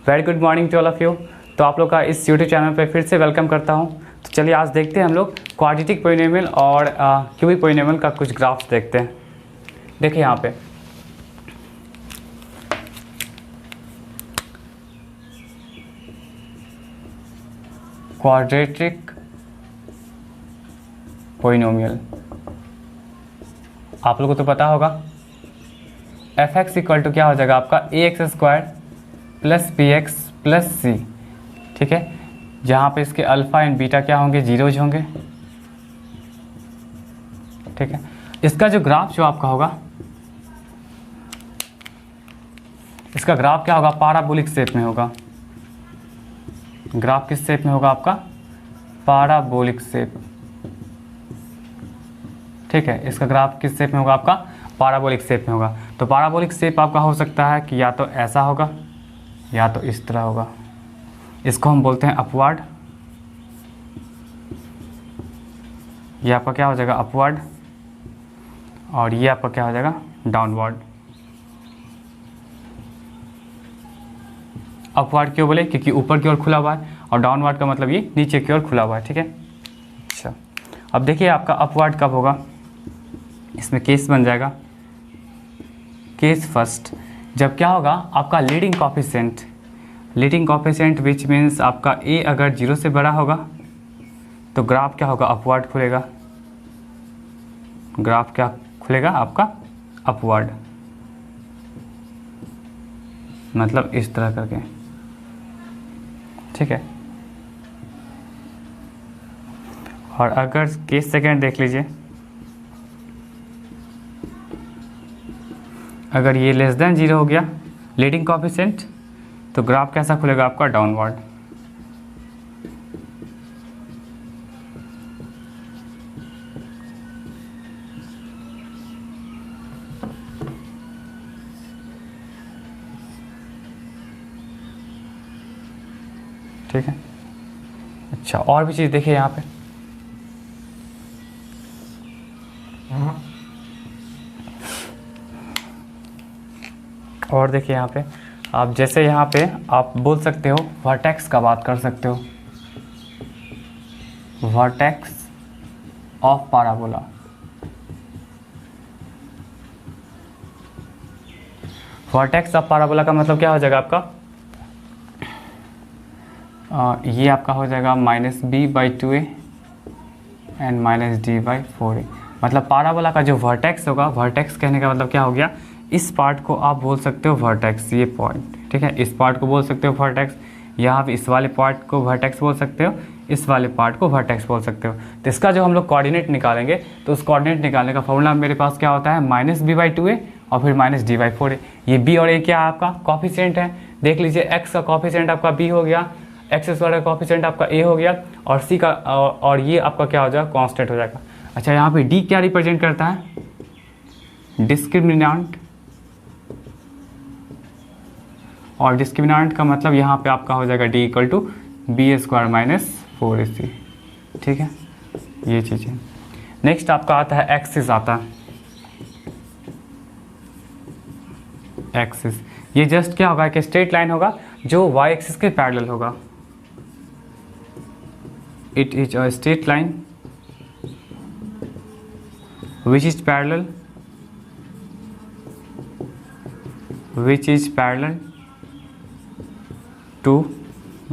Very good morning to all of you. तो आप लोग का इस यूट्यूब चैनल पे फिर से वेलकम करता हूँ। तो चलिए आज देखते हैं हम लोग क्वाड्रेटिक पोलिनोमियल और क्यूबिक पोलिनोमियल का कुछ ग्राफ्स देखते हैं। देखिए यहाँ पे क्वाड्रेटिक पोलिनोमियल आप लोगों को तो पता होगा एफ एक्स इक्वल टू क्या हो जाएगा आपका a x square plus b x plus c. ठीक है, जहाँ पे इसके अल्फ़ा एंड बीटा क्या होंगे, जीरोज होंगे। ठीक है, इसका जो ग्राफ जो आपका होगा, इसका ग्राफ क्या होगा, पाराबोलिक शेप में होगा। ग्राफ किस शेप में होगा आपका, पाराबोलिक शेप। ठीक है, इसका ग्राफ किस शेप में होगा आपका, पाराबोलिक शेप में होगा। तो पाराबोलिक शेप आपका हो सकता है कि या तो ऐसा होगा या तो इस तरह होगा। इसको हम बोलते हैं अपवर्ड। ये आपका क्या हो जाएगा, अपवर्ड, और ये आपका क्या हो जाएगा, डाउनवर्ड। अपवर्ड क्यों बोले, क्योंकि ऊपर की ओर खुला हुआ है, और डाउनवर्ड का मतलब ये नीचे की ओर खुला हुआ है। ठीक है, अच्छा अब देखिए आपका अपवर्ड कब होगा, इसमें केस बन जाएगा, केस फर्स्ट, जब क्या होगा आपका लीडिंग कोफिशिएंट विच मीन्स आपका ए अगर 0 से बड़ा होगा तो ग्राफ क्या होगा, अपवर्ड खुलेगा। ग्राफ क्या खुलेगा आपका, अपवर्ड, मतलब इस तरह करके। ठीक है, और अगर केस सेकेंड देख लीजिए, अगर ये लेस देन 0 हो गया लीडिंग कोफिशिएंट, तो ग्राफ कैसा खुलेगा आपका, डाउनवर्ड। ठीक है, अच्छा और भी चीज़ देखिए यहाँ पे, और देखिए यहाँ पे आप जैसे यहाँ पे आप बोल सकते हो वर्टेक्स का बात कर सकते हो, vertex of parabola. Vertex of parabola का मतलब क्या हो जाएगा आपका, ये आपका हो जाएगा -b/2a एंड -d/4a। मतलब पाराबोला का जो वर्टेक्स होगा, वर्टेक्स कहने का मतलब क्या हो गया, इस पार्ट को आप बोल सकते हो वर्टेक्स, ये पॉइंट। ठीक है, इस पार्ट को बोल सकते हो वर्टेक्स, यहाँ पे इस वाले पार्ट को वर्टेक्स बोल सकते हो, इस वाले पार्ट को वर्टेक्स बोल सकते हो। तो इसका जो हम लोग कोऑर्डिनेट निकालेंगे, तो उस कोऑर्डिनेट निकालने का फॉर्मूला मेरे पास क्या होता है, -b/2a और फिर -d/4a। ये b और a क्या है आपका, कोफिशिएंट है। देख लीजिए x का कोफिशिएंट आपका b हो गया, एक्स स्क्वायर का कोफिशिएंट आपका a हो गया, और c का और ये आपका क्या हो जाएगा, कांस्टेंट हो जाएगा। अच्छा यहाँ पे d क्या रिप्रेजेंट करता है, डिस्क्रिमिनेंट, और डिस्क्रिमिनेंट का मतलब यहाँ पे आपका हो जाएगा d = b² - 4ac। ठीक है, ये चीज़ है। नेक्स्ट आपका आता है एक्सिस, आता है एक्सिस। ये जस्ट क्या होगा, एक स्ट्रेट लाइन होगा जो y एक्सिस के पैरेलल होगा। It is a straight line which is parallel to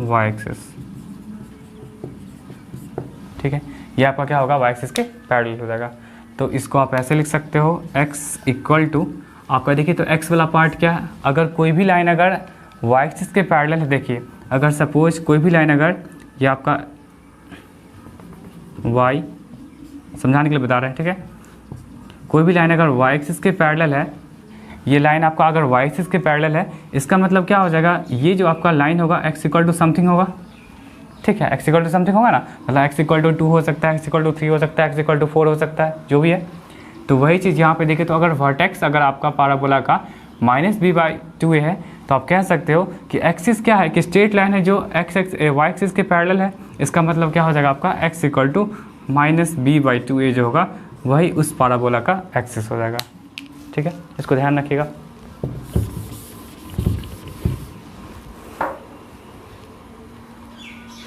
y axis. ठीक है, ये आपका क्या होगा, y एक्सिस के पैरेलल हो जाएगा। तो इसको आप ऐसे लिख सकते हो, x = आपका देखिए तो x वाला पार्ट क्या है, अगर कोई भी लाइन अगर y एक्सिस के पैरेलल है, देखिए अगर सपोज कोई भी लाइन अगर ये आपका y, समझाने के लिए बता रहे हैं। ठीक है, कोई भी लाइन अगर y एक्सिस के पैरेलल है, ये लाइन आपका अगर y एक्सिस के पैरेलल है, इसका मतलब क्या हो जाएगा, ये जो आपका लाइन होगा x = समथिंग होगा। ठीक है, x = समथिंग होगा ना, मतलब x = 2 हो सकता है, x = 3 हो सकता है, x = 4 हो सकता है, जो भी है। तो वही चीज़ यहाँ पे देखिए, तो अगर वर्टेक्स अगर आपका पाराबोला का -b/2a है, तो आप कह सकते हो कि एक्सिस क्या है, कि स्ट्रेट लाइन है जो y एक्सिस के पैरेलल है। इसका मतलब क्या हो जाएगा आपका, x = -b/2a जो होगा वही उस पाराबोला का एक्सिस हो जाएगा। ठीक है, इसको ध्यान रखिएगा।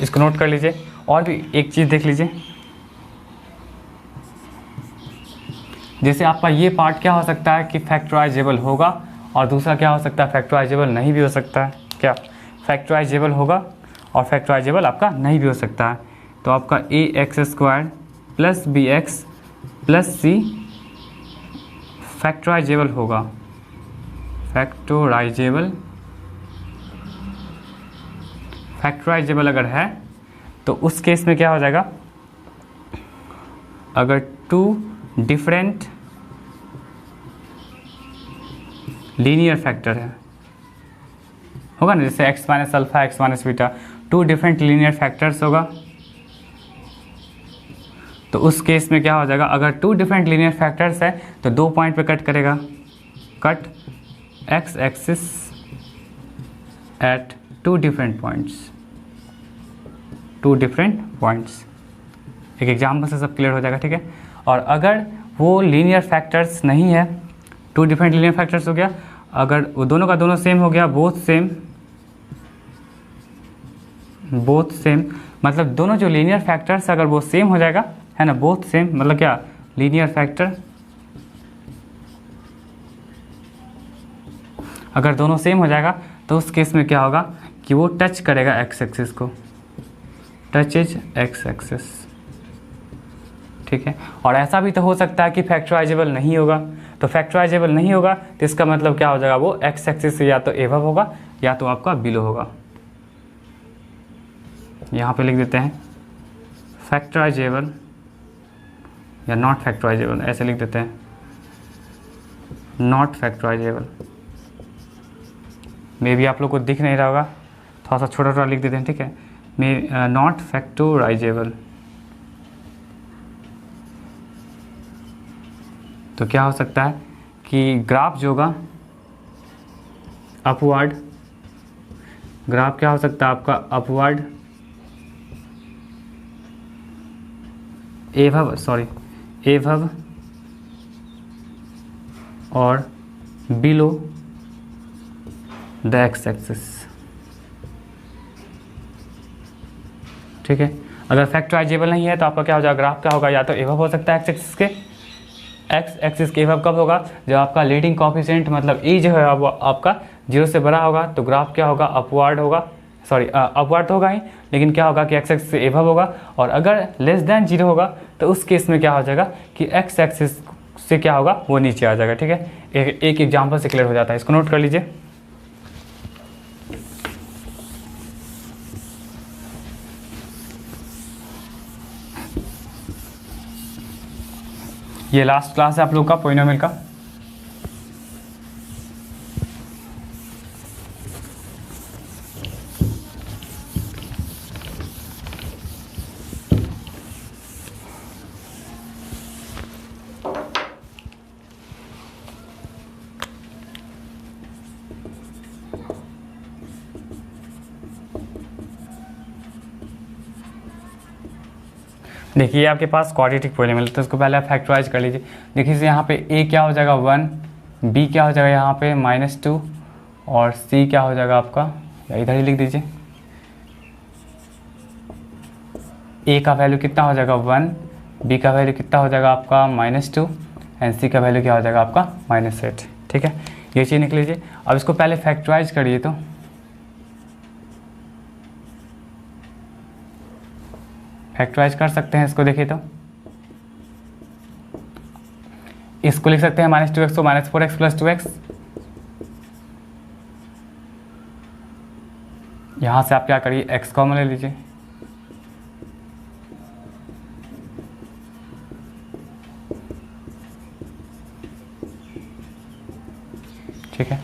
इसको नोट कर लीजिए। और भी एक चीज़ देख लीजिए, जैसे आपका ये पार्ट क्या हो सकता है कि फैक्टराइजेबल होगा, और दूसरा क्या हो सकता है फैक्टराइजेबल नहीं भी हो सकता है। क्या फैक्टराइजेबल होगा और फैक्टराइजेबल आपका नहीं भी हो सकता है। तो आपका a x square plus b x plus c factorisable होगा, फैक्टराइजेबल अगर है तो उस केस में क्या हो जाएगा, अगर टू डिफरेंट लीनियर फैक्टर है, होगा ना, जैसे x minus alpha x minus beta, two different linear factors होगा, तो उस केस में क्या हो जाएगा, अगर टू डिफरेंट लीनियर फैक्टर्स है तो 2 पॉइंट पे कट करेगा, cut x axis at two different points. एक एग्जाम्पल से सब क्लियर हो जाएगा, ठीक है। और अगर वो लीनियर फैक्टर्स नहीं है, टू डिफरेंट लीनियर फैक्टर्स हो गया, अगर वो दोनों का दोनों सेम हो गया, बोथ सेम मतलब दोनों जो लीनियर फैक्टर्स अगर वो सेम हो जाएगा, है ना, बोथ सेम मतलब क्या, लीनियर फैक्टर अगर दोनों सेम हो जाएगा तो उस केस में क्या होगा कि वो टच करेगा एक्स एक्सिस को, टचेज एक्स एक्सिस, ठीक है। और ऐसा भी तो हो सकता है कि फैक्टराइजेबल नहीं होगा, तो फैक्टराइजेबल नहीं होगा तो इसका मतलब क्या हो जाएगा, वो एक्स एक्सिस से या तो एबव होगा या तो आपका बिलो होगा। यहाँ पे लिख देते हैं फैक्टराइजेबल या नॉट फैक्टराइजेबल, ऐसे लिख देते हैं नॉट फैक्टराइजेबल। मे बी आप लोग को दिख नहीं रहा होगा, थोड़ा सा छोटा छोटा लिख देते हैं, ठीक है, मे नॉट फैक्टराइजेबल। तो क्या हो सकता है कि ग्राफ जो होगा अपवर्ड, ग्राफ क्या हो सकता है आपका अपवर्ड एभव और बिलो द एक्स एक्सिस, ठीक है। अगर फैक्टराइजेबल नहीं है तो आपका क्या हो जाएगा, ग्राफ क्या होगा, या तो एभव हो सकता है एक्स एक्सिस के, एक्स एक्सिस के एभव कब होगा, जब आपका लीडिंग कोएफिशिएंट मतलब ई जो है वो आपका 0 से बड़ा होगा, तो ग्राफ क्या होगा, अपवर्ड होगा, अपवर्ड होगा ही, लेकिन क्या होगा कि एक्स एक्सिस से एभव होगा। और अगर लेस देन 0 होगा तो उस केस में क्या हो जाएगा कि एक्स एक्सिस से क्या होगा, वो नीचे आ जाएगा, ठीक है। एक एग्जाम्पल से क्लियर हो जाता है, इसको नोट कर लीजिए। ये लास्ट क्लास है आप लोग का पॉलिनोमियल का। देखिए आपके पास क्वाड्रेटिक पॉलिनोमियल, तो इसको पहले आप फैक्टराइज कर लीजिए। देखिए यहाँ पे a क्या हो जाएगा 1, b क्या हो जाएगा यहाँ पे -2, और c क्या हो जाएगा आपका, या इधर ही लिख दीजिए, a का वैल्यू कितना हो जाएगा 1, b का वैल्यू कितना हो जाएगा आपका -2, एंड c का वैल्यू क्या हो जाएगा आपका -8, ठीक है। ये चीज़ लिख लीजिए। अब इसको पहले फैक्टराइज करिए, तो फैक्टराइज कर सकते हैं इसको, देखिए तो इसको लिख सकते हैं -2x को -4x + 2x, यहाँ से आप क्या करिए x कॉमन ले लीजिए, ठीक है।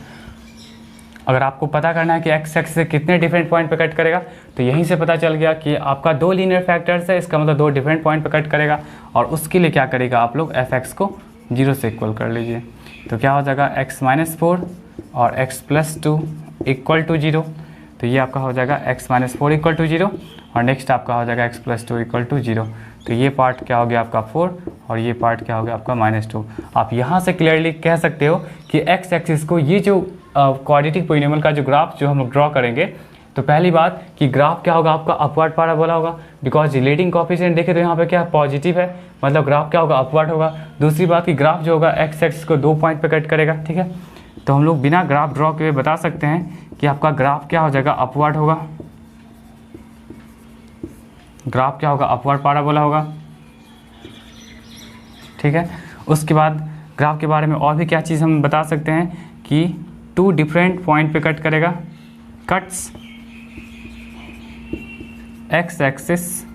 अगर आपको पता करना है कि एक्स एक्सिस से कितने डिफरेंट पॉइंट पे कट करेगा, तो यहीं से पता चल गया कि आपका 2 लीनियर फैक्टर्स है, इसका मतलब 2 डिफरेंट पॉइंट पे कट करेगा, और उसके लिए क्या करेगा आप लोग, एफ एक्स को 0 से इक्वल कर लीजिए। तो क्या हो जाएगा x-4 और x + 2 = 0, तो ये आपका हो जाएगा x-4 = 0, और नेक्स्ट आपका हो जाएगा x + 2 = 0। तो ये पार्ट क्या हो गया आपका 4, और ये पार्ट क्या हो गया आपका -2। आप यहाँ से क्लियरली कह सकते हो कि एक्स एक्सिस को, ये जो क्वाड्रेटिक पॉलिनोमियल का जो ग्राफ जो हम लोग ड्रॉ करेंगे, तो पहली बात कि ग्राफ क्या होगा आपका अपवर्ड पैराबोला होगा, बिकॉज रिलेटिंग कोएफिशिएंट देखें तो यहाँ पे क्या पॉजिटिव है, मतलब ग्राफ क्या होगा अपवर्ड होगा। दूसरी बात कि ग्राफ जो होगा एक्स एक्सिस को 2 पॉइंट पे कट करेगा, ठीक है। तो हम लोग बिना ग्राफ ड्रॉ किए बता सकते हैं कि आपका ग्राफ क्या हो जाएगा अपवर्ड होगा, ग्राफ क्या होगा अपवर्ड पैराबोला होगा, ठीक है। उसके बाद ग्राफ के बारे में और भी क्या चीज़ हम बता सकते हैं कि 2 डिफरेंट पॉइंट पे कट करेगा, cuts x axis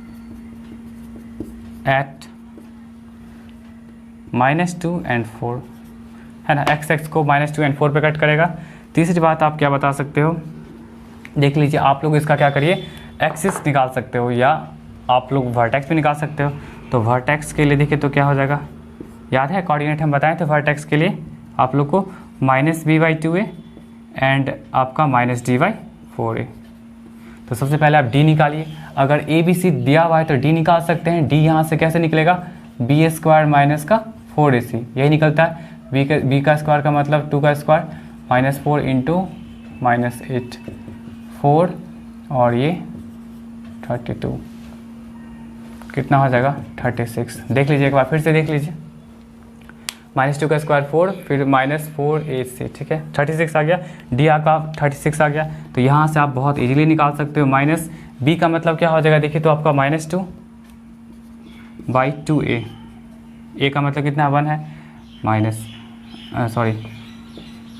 at -2 and 4, है ना। एक्स एक्स को -2 and 4 पे कट करेगा। तीसरी बात आप क्या बता सकते हो, देख लीजिए आप लोग इसका क्या करिए, एक्सिस निकाल सकते हो या आप लोग वर्टेक्स भी निकाल सकते हो। तो वर्टेक्स के लिए देखिए तो क्या हो जाएगा, याद है कोऑर्डिनेट हम बताएं थे वर्टेक्स के लिए आप लोग को -b/2a एंड आपका -d/4a। तो सबसे पहले आप d निकालिए, अगर a b c दिया हुआ है तो d निकाल सकते हैं। d यहाँ से कैसे निकलेगा, b² - 4ac, यही निकलता है। b का स्क्वायर का मतलब 2 का स्क्वायर -4 × -8 4 और ये 32, कितना हो जाएगा 36। देख लीजिए एक बार फिर से देख लीजिए, -2 का स्क्वायर 4 फिर -4ac, ठीक है 36 आ गया, d आपका 36 आ गया। तो यहाँ से आप बहुत इजीली निकाल सकते हो। माइनस b का मतलब क्या हो जाएगा, देखिए तो आपका -2/2a, a का मतलब कितना 1 है,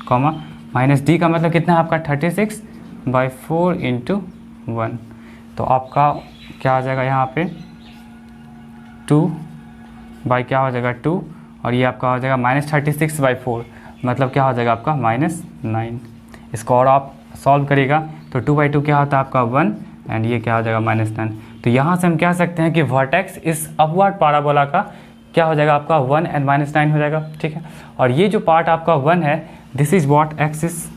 कॉमा -d का मतलब कितना है आपका 36/4 × 1। तो आपका क्या आ जाएगा यहाँ पे 2 बाई क्या हो जाएगा 2 और ये आपका हो जाएगा -36/4, मतलब क्या हो जाएगा आपका -9। इसको और आप सॉल्व करेगा तो 2/2 क्या होता है आपका 1 एंड ये क्या हो जाएगा -9। तो यहाँ से हम कह सकते हैं कि वर्टेक्स इस अपवर्ड पैराबोला का क्या हो जाएगा आपका 1 एंड -9 हो जाएगा, ठीक है। और ये जो पार्ट आपका 1 है, this is what axis,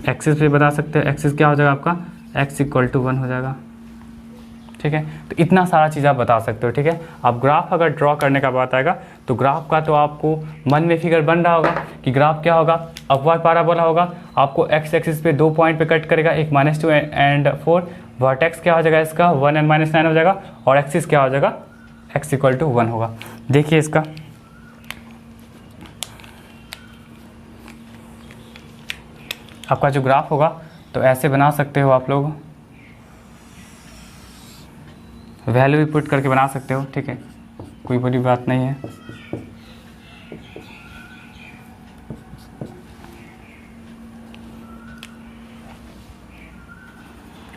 axis पे बता सकते हैं, एक्सिस क्या हो जाएगा आपका x = 1 हो जाएगा, ठीक है। तो इतना सारा चीज़ आप बता सकते हो, ठीक है। अब ग्राफ अगर ड्रॉ करने का बात आएगा तो ग्राफ का तो आपको मन में फिगर बन रहा होगा कि ग्राफ क्या होगा अपवर्ड पैराबोला होगा, आपको एक्स एक्सिस पे 2 पॉइंट पे कट करेगा, एक -2 and 4। वर्टेक्स क्या हो जाएगा इसका 1 एंड -9 हो जाएगा, और एक्सिस क्या हो जाएगा x = 1 होगा। देखिए इसका आपका जो ग्राफ होगा तो ऐसे बना सकते हो आप लोग, वैल्यू भी पुट करके बना सकते हो, ठीक है, कोई बड़ी बात नहीं है।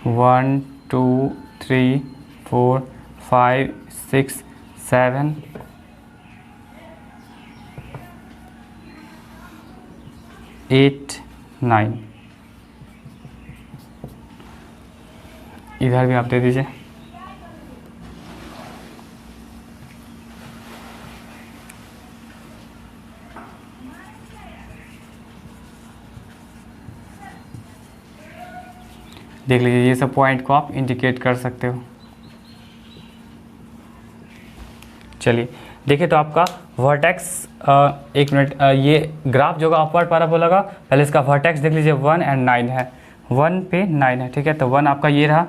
वन 2 3 4 5 6 7 8 9, इधर भी आप दे दीजिए। देख लीजिए ये सब पॉइंट को आप इंडिकेट कर सकते हो। चलिए देखिए तो आपका वर्टेक्स, एक मिनट, ये ग्राफ जो होगा अपवर्ड पैराबोला का, पहले इसका वर्टेक्स देख लीजिए 1 एंड 9 है, 1 पे 9 है, ठीक है। तो 1 आपका ये रहा,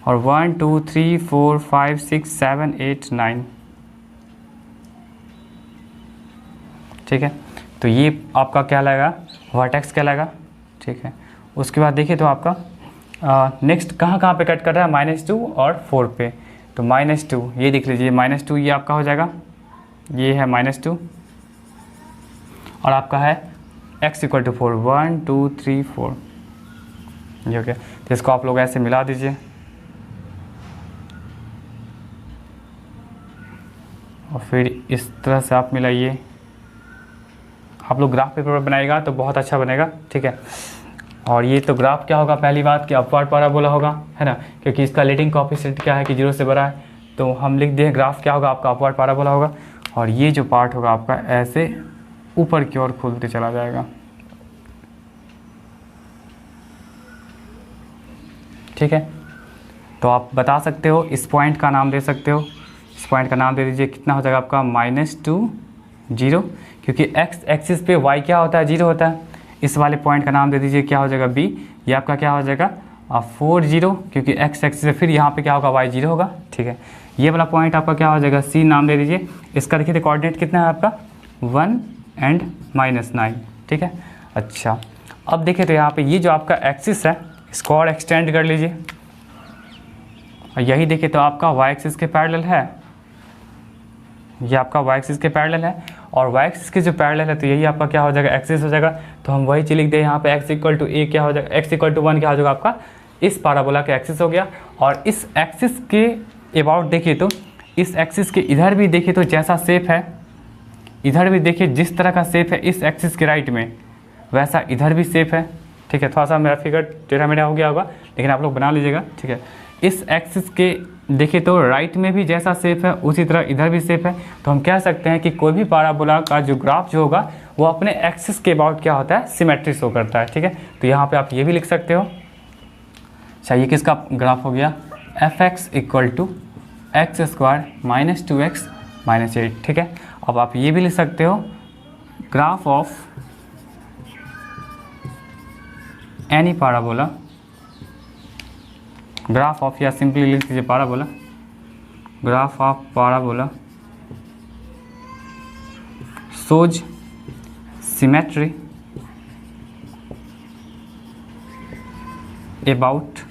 और 1 2 3 4 5 6 7 8 9, ठीक है। तो ये आपका क्या लगेगा वर्टेक्स क्या लगेगा, ठीक है। उसके बाद देखिए तो आपका नेक्स्ट कहाँ पे कट कर रहा है, -2 और 4 पे। तो -2 ये देख लीजिए, -2 ये आपका हो जाएगा, ये है -2 और आपका है x = 4, 1 2 3 4, ये हो गया। तो इसको आप लोग ऐसे मिला दीजिए और फिर इस तरह से आप मिलाइए। आप लोग ग्राफ पेपर पर बनाएगा तो बहुत अच्छा बनेगा, ठीक है। और ये तो ग्राफ क्या होगा, पहली बात कि अपवर्ड पैराबोला होगा, है ना, क्योंकि इसका लीडिंग कोएफिशिएंट क्या है कि 0 से बड़ा है, तो हम लिख दें ग्राफ क्या होगा आपका अपवर्ड पैराबोला होगा। और ये जो पार्ट होगा आपका ऐसे ऊपर की ओर खुलते चला जाएगा, ठीक है। तो आप बता सकते हो, इस पॉइंट का नाम दे सकते हो, इस पॉइंट का नाम दे दीजिए, कितना हो जाएगा आपका -2 0, क्योंकि x एक्सिस पे y क्या होता है 0 होता है, इस वाले पॉइंट का नाम दे दीजिए, क्या हो जाएगा बी। ये आपका क्या हो जाएगा 4 0, क्योंकि एक्स एक्सिस है, फिर यहाँ पे क्या होगा वाई 0 होगा, ठीक है। ये वाला पॉइंट आपका क्या हो जाएगा सी नाम दे दीजिए। इसका देखिए तो कोऑर्डिनेट कितना है आपका 1 एंड -9, ठीक है। अच्छा अब देखिए तो यहाँ पे ये जो आपका एक्सिस है इसको और एक्सटेंड कर लीजिए, और यही देखिए तो आपका वाई एक्सिस के पैरेलल है, ये आपका वाई एक्सिस के पैरेलल है, और वाई एक्सिस के जो पैरेलल है तो यही आपका क्या हो जाएगा एक्सिस हो जाएगा। तो हम वही चीज़ लिख दें यहाँ पे x = a क्या हो जाएगा, x = 1 क्या हो जाएगा आपका इस पाराबोला का एक्सिस हो गया। और इस एक्सिस के अबाउट देखिए तो इस एक्सिस के इधर भी देखिए तो जैसा शेप है, इधर भी देखिए जिस तरह का शेप है इस एक्सिस के राइट में, वैसा इधर भी शेप है, ठीक है। थोड़ा सा मेरा फिगर टेढ़ा मेढ़ा हो गया होगा, लेकिन आप लोग बना लीजिएगा, ठीक है। इस एक्सिस के देखिए तो राइट में भी जैसा शेप है उसी तरह इधर भी शेप है। तो हम कह सकते हैं कि कोई भी पाराबोला का जो ग्राफ जो होगा वो अपने एक्सिस के अबाउट क्या होता है सिमेट्री शो करता है, ठीक है। तो यहाँ पे आप ये भी लिख सकते हो। अच्छा ये किसका ग्राफ हो गया, fx = x² - 2x - 8, ठीक है। अब आप ये भी लिख सकते हो graph of any parabola, graph of, या सिंपली लिख दीजिए parabola, graph of parabola shows symmetry about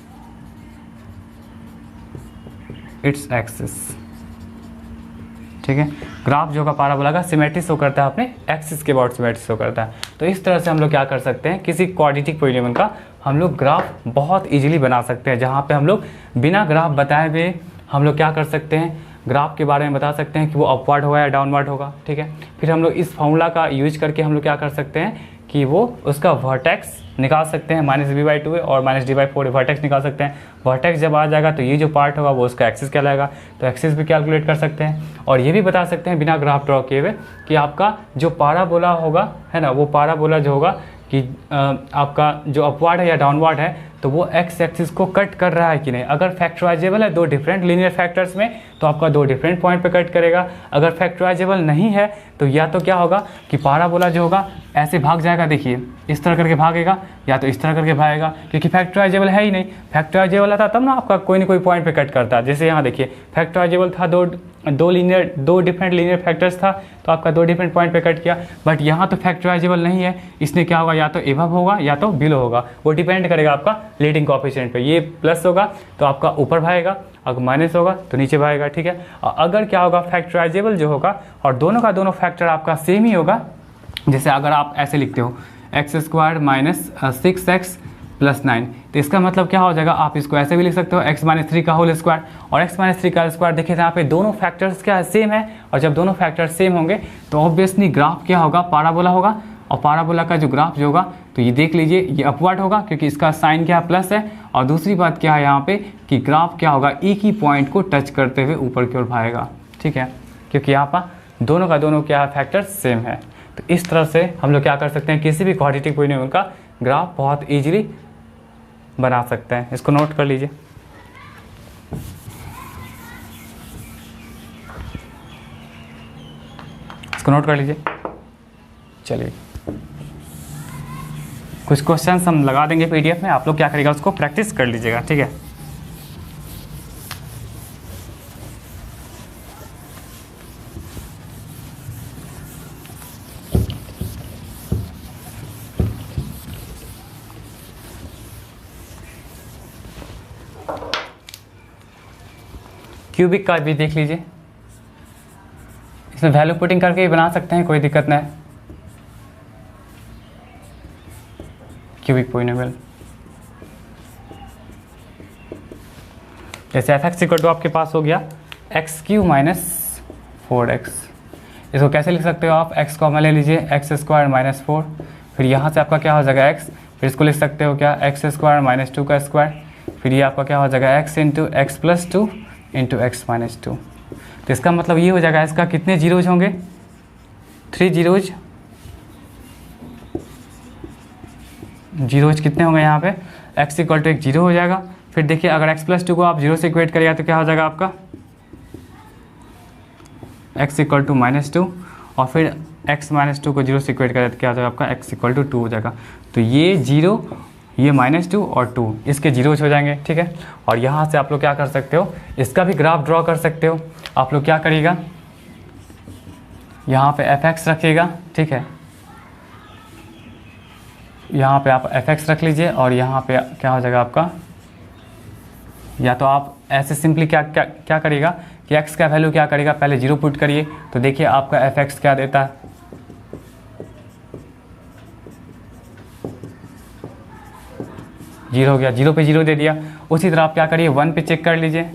its axis, ठीक है। ग्राफ जो का पाराबोला का सिमेट्री शो करता है अपने एक्सिस के अबाउट सिमेट्री शो करता है। तो इस तरह से हम लोग क्या कर सकते हैं, किसी क्वाड्रेटिक पॉलिनोमियल का हम लोग ग्राफ बहुत इजीली बना सकते हैं, जहाँ पे हम लोग बिना ग्राफ बताए हुए हम लोग क्या कर सकते हैं, ग्राफ के बारे में बता सकते हैं कि वो अपवर्ड होगा या डाउनवर्ड होगा, ठीक है। फिर हम लोग इस फॉर्मूला का यूज करके हम लोग क्या कर सकते हैं कि वो उसका वर्टेक्स निकाल सकते हैं, -b/2 और -d/4 वर्टेक्स निकाल सकते हैं। वर्टेक्स जब आ जाएगा तो ये जो पार्ट होगा वो उसका एक्सिस कहलाएगा, तो एक्सिस भी कैलकुलेट कर सकते हैं। और ये भी बता सकते हैं बिना ग्राफ ड्रॉ किए हुए कि आपका जो पाराबोला होगा है ना, वो पाराबोला जो होगा कि आपका जो अपवर्ड है या डाउनवर्ड है तो वो एक्स एक्सिस को कट कर रहा है कि नहीं। अगर फैक्टराइजेबल है दो डिफरेंट लीनियर फैक्टर्स में तो आपका दो डिफरेंट पॉइंट पे कट करेगा। अगर फैक्टराइजेबल नहीं है तो या तो क्या होगा कि पाराबोला जो होगा ऐसे भाग जाएगा, देखिए इस तरह करके भागेगा या तो इस तरह करके भागेगा, क्योंकि फैक्टराइजेबल है ही नहीं। फैक्टराइजेबल था तब ना आपका कोई ना कोई पॉइंट पे कट करता है। जैसे यहाँ देखिए फैक्टराइजेबल था, दो डिफरेंट लीनियर फैक्टर्स था तो आपका दो डिफरेंट पॉइंट पे कट किया। बट यहाँ तो फैक्टराइजेबल नहीं है, इसने क्या होगा या तो एबव होगा या तो बिलो होगा, वो डिपेंड करेगा आपका लीडिंग कोएफिशिएंट पे। ये प्लस होगा तो आपका ऊपर भागेगा, अगर माइनस होगा तो नीचे भागेगा, ठीक है। और अगर क्या होगा फैक्टराइजेबल जो होगा और दोनों का दोनों फैक्टर आपका सेम ही होगा, जैसे अगर आप ऐसे लिखते हो x² - 6x + 9, तो इसका मतलब क्या हो जाएगा, आप इसको ऐसे भी लिख सकते हो x - 3 का होल स्क्वायर। और x - 3 का स्क्वायर देखिए यहाँ पे दोनों फैक्टर्स क्या सेम है, और जब दोनों फैक्टर्स सेम होंगे तो ऑब्वियसली ग्राफ क्या होगा, पाराबोला होगा। और पाराबोला का जो ग्राफ जो होगा तो ये देख लीजिए ये अपवर्ड होगा क्योंकि इसका साइन क्या है प्लस है। और दूसरी बात क्या है यहाँ पे कि ग्राफ क्या होगा एक ही पॉइंट को टच करते हुए ऊपर की ओर भागेगा, ठीक है, क्योंकि यहाँ पर दोनों का दोनों क्या फैक्टर सेम है। तो इस तरह से हम लोग क्या कर सकते हैं, किसी भी क्वाड्रेटिक पॉलिनोमियल का ग्राफ बहुत ईजिली बना सकते हैं। इसको नोट कर लीजिए। इसको नोट कर लीजिए। चलिए कुछ क्वेश्चंस हम लगा देंगे पीडीएफ में, आप लोग क्या करिएगा उसको प्रैक्टिस कर लीजिएगा, ठीक है। क्यूबिक का भी देख लीजिए, इसमें वैल्यू पुटिंग करके ही बना सकते हैं, कोई दिक्कत नहीं। क्यूबिक पॉलिनोमियल जैसे f(x) आपके पास हो गया x³ - 4x। इसको कैसे लिख सकते हो आप, x को ले लीजिए x² - 4, फिर यहाँ से आपका क्या हो जाएगा x, फिर इसको लिख सकते हो क्या x² - 2 का स्क्वायर, फिर ये आपका क्या हो जाएगा x × x + 2 × x - 2। तो इसका मतलब ये हो जाएगा, इसका कितने जीरोज होंगे, 3 जीरोज। जीरोज कितने होंगे यहाँ पे, x = 1 जीरो हो जाएगा। फिर देखिए अगर x + 2 को आप जीरो से इक्वेट करिएगा तो क्या हो जाएगा आपका x = -2, और फिर x माइनस टू को 0 से इक्वेट करें तो क्या हो जाएगा आपका x इक्वल टू 2 हो जाएगा। तो ये 0, ये -2 और 2 इसके 0 हो जाएंगे, ठीक है। और यहाँ से आप लोग क्या कर सकते हो, इसका भी ग्राफ ड्रॉ कर सकते हो। आप लोग क्या करिएगा, यहाँ पे fx रखिएगा, ठीक है, यहाँ पे आप fx रख लीजिए और यहाँ पे क्या हो जाएगा आपका, या तो आप ऐसे सिंपली क्या क्या क्या करिएगा कि x का वैल्यू क्या करेगा, पहले 0 पुट करिए तो देखिए आपका fx क्या देता है, जीरो हो गया, 0 पे 0 दे दिया। उसी तरह आप क्या करिए 1 पे चेक कर लीजिए,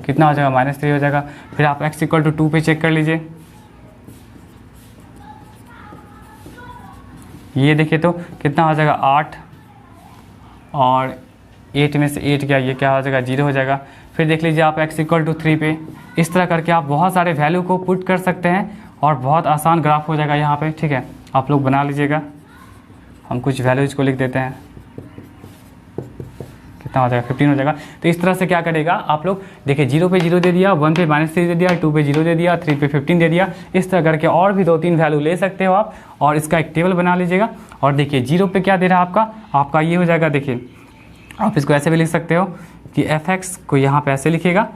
कितना हो जाएगा, -3 हो जाएगा। फिर आप x इक्वल टू 2 पे चेक कर लीजिए, ये देखिए तो कितना हो जाएगा 8, और 8 में से 8 गया, ये क्या हो जाएगा 0 हो जाएगा। फिर देख लीजिए आप x इक्वल टू 3 पे, इस तरह करके आप बहुत सारे वैल्यू को पुट कर सकते हैं और बहुत आसान ग्राफ हो जाएगा यहाँ पे, ठीक है। आप लोग बना लीजिएगा, हम कुछ वैल्यूज को लिख देते हैं, कितना हो जाएगा 15 हो जाएगा। तो इस तरह से क्या करेगा आप लोग, देखिए 0 पे 0 दे दिया, 1 पे -3 दे दिया, 2 पे 0 दे दिया, 3 पे 15 दे दिया। इस तरह करके और भी 2-3 वैल्यू ले सकते हो आप और इसका एक टेबल बना लीजिएगा। और देखिए 0 पे क्या दे रहा है आपका ये हो जाएगा, देखिए आप इसको ऐसे भी लिख सकते हो कि fx को यहाँ पे ऐसे लिखिएगा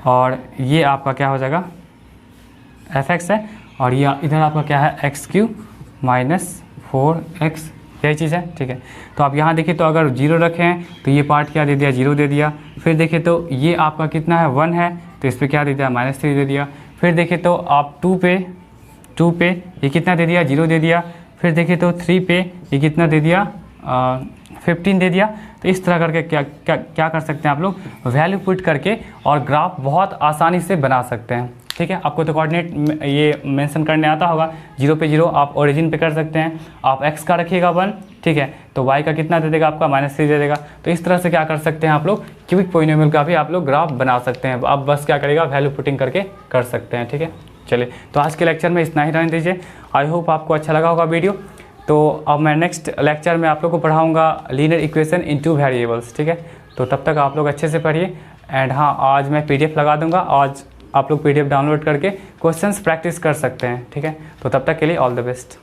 और ये आपका क्या हो जाएगा fx है, और ये इधर आपका क्या है x³ - 4x, यही चीज़ है, ठीक है। तो आप यहाँ देखिए तो अगर 0 रखे हैं तो ये पार्ट क्या दे दिया, 0 दे दिया। फिर देखिए तो ये आपका कितना है 1 है, तो इस पर क्या दे दिया -3 दे दिया। फिर देखिए तो आप 2 पे ये कितना दे दिया, 0 दे दिया। फिर देखिए तो 3 पे ये कितना दे दिया 15 दे दिया। तो इस तरह करके क्या कर सकते हैं आप लोग, वैल्यू पुट करके और ग्राफ बहुत आसानी से बना सकते हैं, ठीक है। आपको तो कोऑर्डिनेट ये मेंशन करने आता होगा, 0 पे 0 आप ओरिजिन पे कर सकते हैं। आप x का रखिएगा 1, ठीक है, तो y का कितना दे देगा आपका -3 दे देगा। तो इस तरह से क्या कर सकते हैं आप लोग, क्यूबिक पॉलिनोमियल का भी आप लोग ग्राफ बना सकते हैं। आप बस क्या करेगा, वैल्यू पुटिंग करके कर सकते हैं, ठीक है। चलिए तो आज के लेक्चर में इतना ही रहने दीजिए। आई होप आपको अच्छा लगा होगा वीडियो। तो अब मैं नेक्स्ट लेक्चर में आप लोग को पढ़ाऊँगा लीनियर इक्वेशन इन 2 वेरिएबल्स, ठीक है। तो तब तक आप लोग अच्छे से पढ़िए। एंड हाँ, आज मैं PDF लगा दूँगा, आज आप लोग PDF डाउनलोड करके क्वेश्चंस प्रैक्टिस कर सकते हैं, ठीक है। तो तब तक के लिए ऑल द बेस्ट।